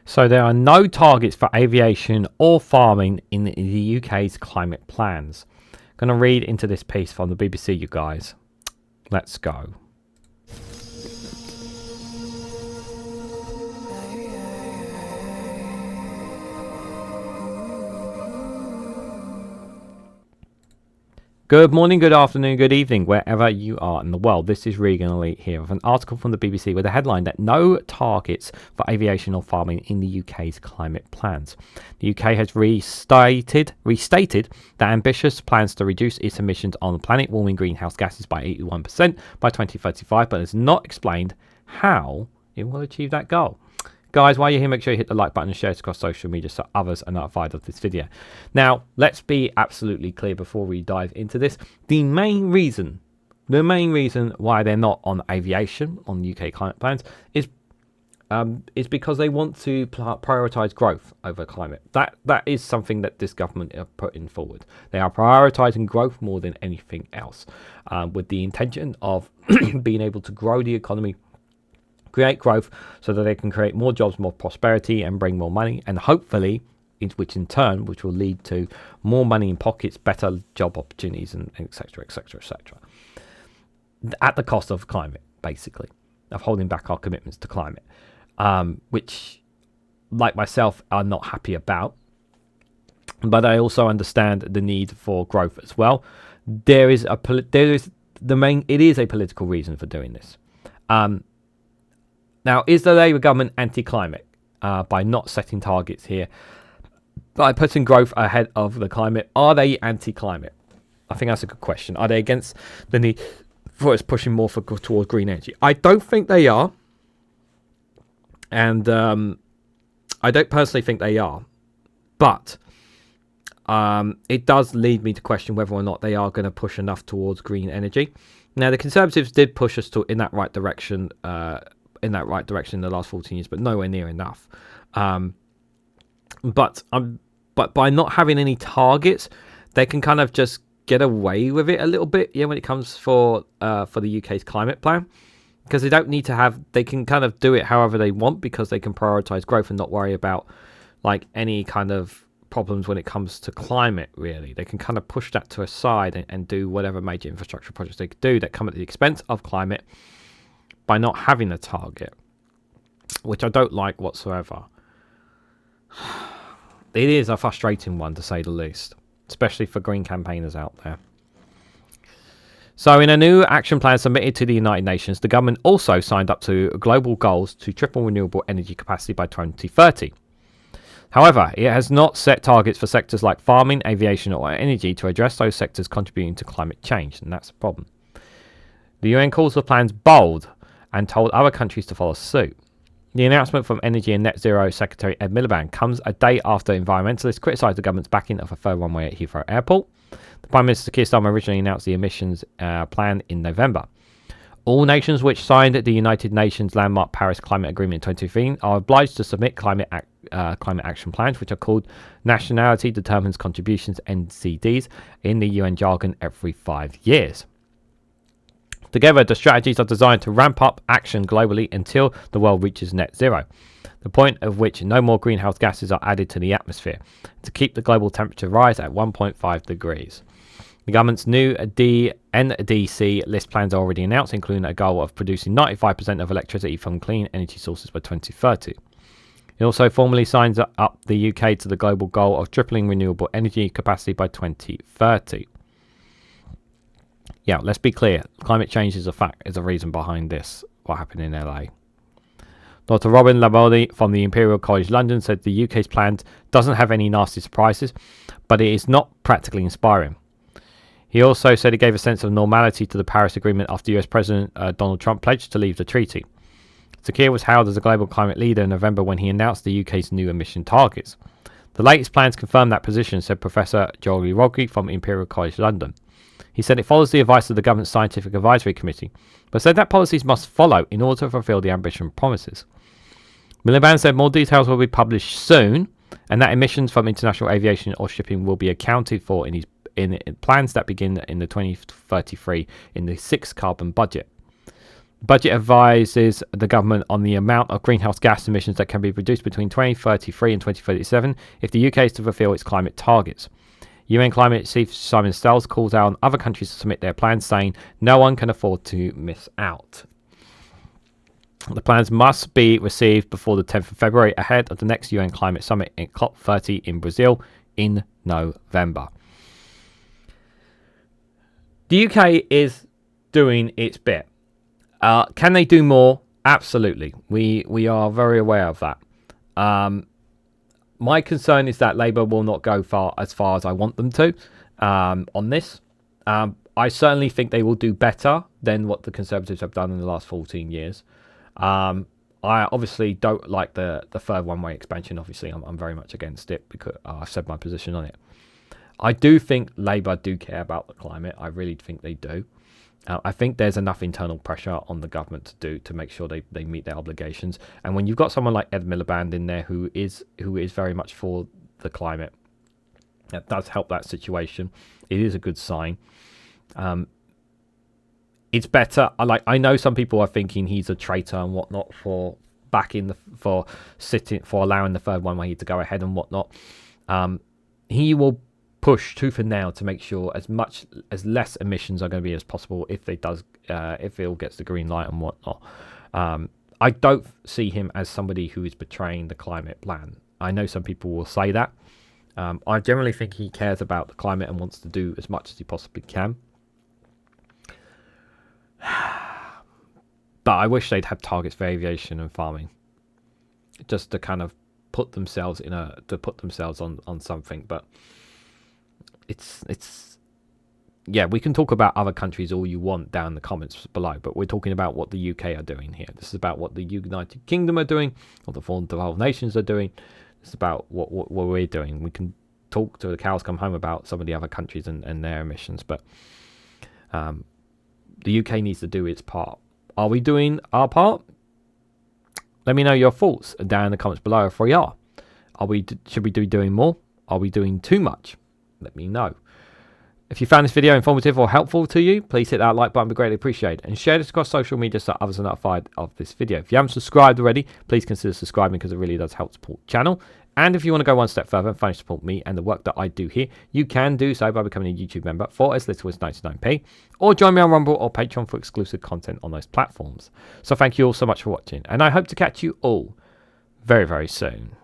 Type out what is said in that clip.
So there are no targets for aviation or farming in the UK's climate plans. Going to read into this piece from the BBC, you guys. Let's go. Good morning, good afternoon, good evening, wherever you are in the world. This is Reganelite here with an article from the BBC with a headline that no targets for aviation or farming in the UK's climate plans. The UK has restated that ambitious plans to reduce its emissions on planet-warming greenhouse gases by 81% by 2035, but has not explained how it will achieve that goal. Guys, while you're here, make sure you hit the like button and share it across social media so others are notified of this video. Now, let's be absolutely clear before we dive into this. The main reason why they're not on aviation, on UK climate plans, is because they want to prioritise growth over climate. That is something that this government are putting forward. They are prioritising growth more than anything else, with the intention of being able to grow the economy, create growth so that they can create more jobs, more prosperity, and bring more money, and hopefully, which will lead to more money in pockets, better job opportunities, and etc., etc., etc. At the cost of climate, basically, of holding back our commitments to climate, which, like myself, are not happy about. But I also understand the need for growth as well. It is a political reason for doing this. Now, is the Labour government anti-climate by not setting targets here, by putting growth ahead of the climate? Are they anti-climate? I think that's a good question. Are they against the need for us pushing more towards green energy? I don't think they are, and I don't personally think they are, but it does lead me to question whether or not they are going to push enough towards green energy. Now, the Conservatives did push us in that right direction. In the last 14 years, but nowhere near enough. But by not having any targets, they can kind of just get away with it a little bit. Yeah, when it comes for the UK's climate plan, because they don't need to have. They can kind of do it however they want because they can prioritise growth and not worry about like any kind of problems when it comes to climate. Really, they can kind of push that to a side and do whatever major infrastructure projects they could do that come at the expense of climate, by not having a target, which I don't like whatsoever. It is a frustrating one, to say the least, especially for green campaigners out there. So in a new action plan submitted to the United Nations, the government also signed up to global goals to triple renewable energy capacity by 2030. However, it has not set targets for sectors like farming, aviation or energy to address those sectors contributing to climate change, and that's a problem. The UN calls the plans bold and told other countries to follow suit. The announcement from Energy and Net Zero Secretary Ed Miliband comes a day after environmentalists criticised the government's backing of a third runway at Heathrow Airport. The Prime Minister Keir Starmer originally announced the emissions plan in November. All nations which signed the United Nations landmark Paris Climate Agreement in 2015 are obliged to submit climate action plans, which are called Nationality Determines Contributions, NDCs, in the UN jargon, every 5 years. Together, the strategies are designed to ramp up action globally until the world reaches net zero, the point at which no more greenhouse gases are added to the atmosphere, to keep the global temperature rise at 1.5 degrees. The government's new NDC list plans are already announced, including a goal of producing 95% of electricity from clean energy sources by 2030. It also formally signs up the UK to the global goal of tripling renewable energy capacity by 2030. Yeah, let's be clear. Climate change is a reason behind this, what happened in LA. Dr. Robin Laborde from the Imperial College London said the UK's plan doesn't have any nasty surprises, but it is not practically inspiring. He also said it gave a sense of normality to the Paris Agreement after US President Donald Trump pledged to leave the treaty. Sir Keir was hailed as a global climate leader in November when he announced the UK's new emission targets. The latest plans confirm that position, said Professor Jolie Rogge from Imperial College London. He said it follows the advice of the government's Scientific Advisory Committee, but said that policies must follow in order to fulfil the ambition promises. Miliband said more details will be published soon, and that emissions from international aviation or shipping will be accounted for in plans that begin in the 2033 in the 6th carbon budget. Budget advises the government on the amount of greenhouse gas emissions that can be reduced between 2033 and 2037 if the UK is to fulfil its climate targets. UN Climate Chief Simon Stells calls out on other countries to submit their plans, saying no one can afford to miss out. The plans must be received before the 10th of February ahead of the next UN Climate Summit in COP30 in Brazil in November. The UK is doing its bit. Can they do more? Absolutely. We are very aware of that. My concern is that Labour will not go as far as I want them to on this. I certainly think they will do better than what the Conservatives have done in the last 14 years. I obviously don't like the third one-way expansion. Obviously, I'm very much against it because I've said my position on it. I do think Labour do care about the climate. I really think they do. I think there's enough internal pressure on the government to make sure they meet their obligations. And when you've got someone like Ed Miliband in there who is very much for the climate, that does help that situation. It is a good sign. It's better. I know some people are thinking he's a traitor and whatnot for allowing the third one way to go ahead and whatnot. He will push tooth and nail to make sure as less emissions are going to be as possible if it all gets the green light and whatnot. I don't see him as somebody who is betraying the climate plan. I know some people will say that. I generally think he cares about the climate and wants to do as much as he possibly can. But I wish they'd have targets for aviation and farming, just to kind of put themselves on something. But it's we can talk about other countries all you want down in the comments below, but we're talking about what the UK are doing here. This is about what the United Kingdom are doing, what the 12 nations are doing. This is about what we're doing. We can talk till the cows come home about some of the other countries and their emissions, but the UK needs to do its part. Are we doing our part? Let me know your thoughts down in the comments below if we are. Should we be doing more? Are we doing too much? Let me know. If you found this video informative or helpful to you, please hit that like button, be greatly appreciated, and share this across social media so others are notified of this video. If you haven't subscribed already, please consider subscribing because it really does help support the channel. And if you want to go one step further and financially support me and the work that I do here, you can do so by becoming a YouTube member for as little as 99p, or join me on Rumble or Patreon for exclusive content on those platforms. So thank you all so much for watching, and I hope to catch you all very, very soon.